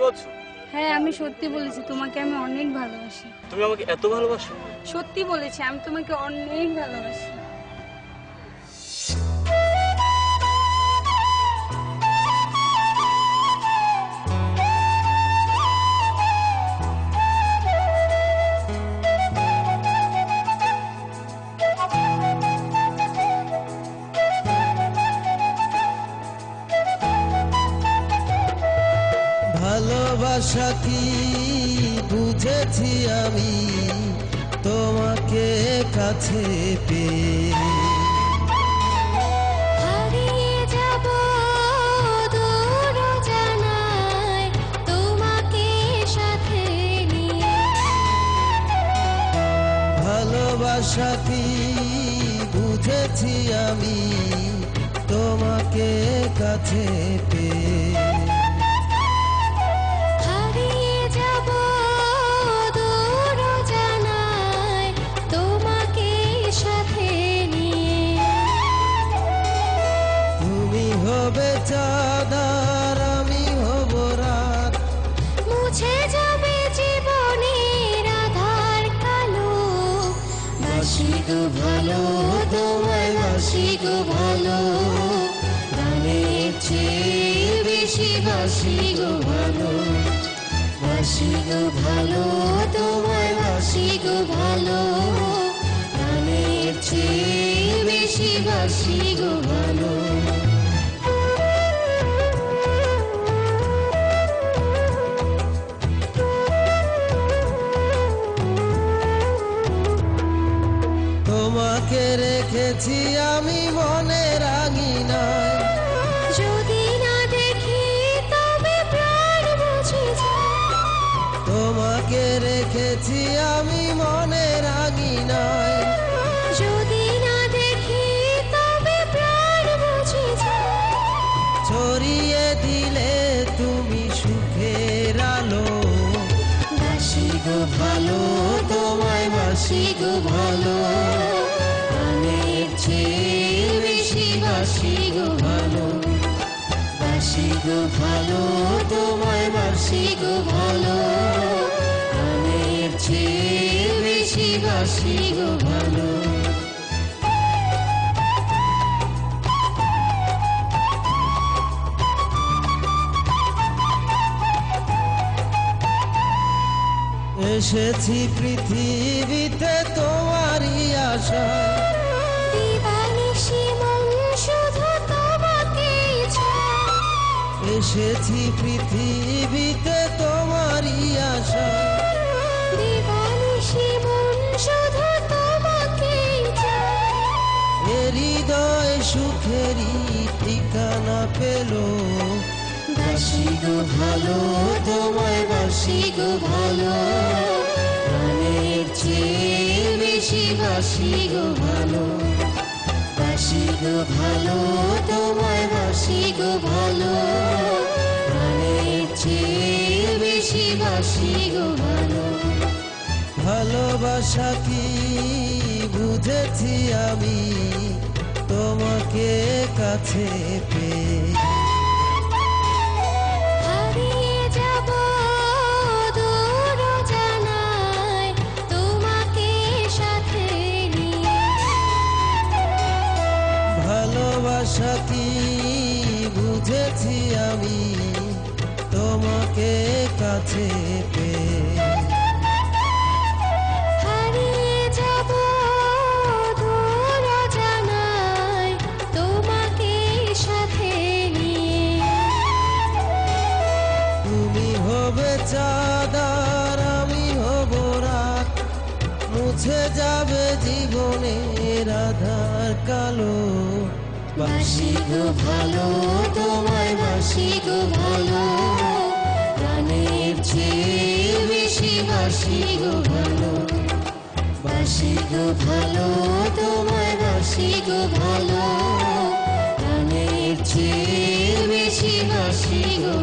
বলছো? হ্যাঁ আমি সত্যি বলেছি, তোমাকে আমি অনেক ভালোবাসি। তুমি আমাকে এত ভালোবাসো? সত্যি বলেছি, আমি তোমাকে অনেক ভালোবাসি। ভালোবাসা কি বুঝেছি আমি তোমাকে কাছে পেয়ে, হারিয়ে যাব দূর জানায় তোমাকে সাথে নিয়ে। ভালোবাসা কি বুঝেছি আমি তোমাকে কাছে পেয়ে, চাঁদার আমি হব রাত, মুছে যাবে জীবনের আধার কালো। বাসি গো ভালো, তোমায় বাসি গো ভালো, গানের চেয়ে বেশি বাসি গো ভালো। বাসি গো ভালো, তোমায় বাসি গো ভালো, গানের চেয়ে বেশি বাসি গো ভালো। তোমাকে রেখেছি আমি মনের আঙিনায়, যদি না দেখি তবে প্রাণ বুঝে যায়। তোমাকে রেখেছি আমি মনের আঙিনায়, যদি না দেখি তবে প্রাণ বুঝে যায়। ছড়িয়ে দিলে তুমি সুখের আলো, বাসি গো ভালো, তোমায় বাসি গো ভালো, গানের চেয়ে বেশি বাসি গো ভালো। বাসি গো ভালো, তোমায় বাসি গো ভালো, গানের চেয়ে বেশি বাসি গো ভালো। এসেছি পৃথিবীতে তোমারই আশায়, দিবানিশি মন শুধু তোমাকেই চায়। এসেছি পৃথিবীতে তোমারই আশায়, দিবানিশি মন শুধু তোমাকেই চায়। হৃদয় সুখেরই ঠিকানা পেল, বাসি গো ভালো, তোমায় বাসি গো ভালো, গানের চেয়ে বেশি বাসি গো ভালো। বাসি গো ভালো, তোমায় বাসি গো ভালো, গানের চেয়ে বেশি বাসি গো ভালো। ভালোবাসা কি বুঝেছি আমি তোমাকে কাছে পেয়ে, হারিয়ে যাব দূর জানায় তোমাকে সাথে নিয়ে। ভালোবাসা কি বুঝেছি আমি তোমাকে কাছে পেয়ে, হারিয়ে যাব দূর জানায় তোমাকে সাথে নিয়ে। তুমি হবে চাঁদার আমি হব রাত, মুছে যাবে জীবনের আধার কালো। বাসি গো ভালো, তোমায় বাসি গো ভালো, গানের চেয়ে বেশি বাসি গো ভালো। বাসি গো ভালো, তোমায় বাসি গো ভালো, গানের চেয়ে বেশি বাসি গো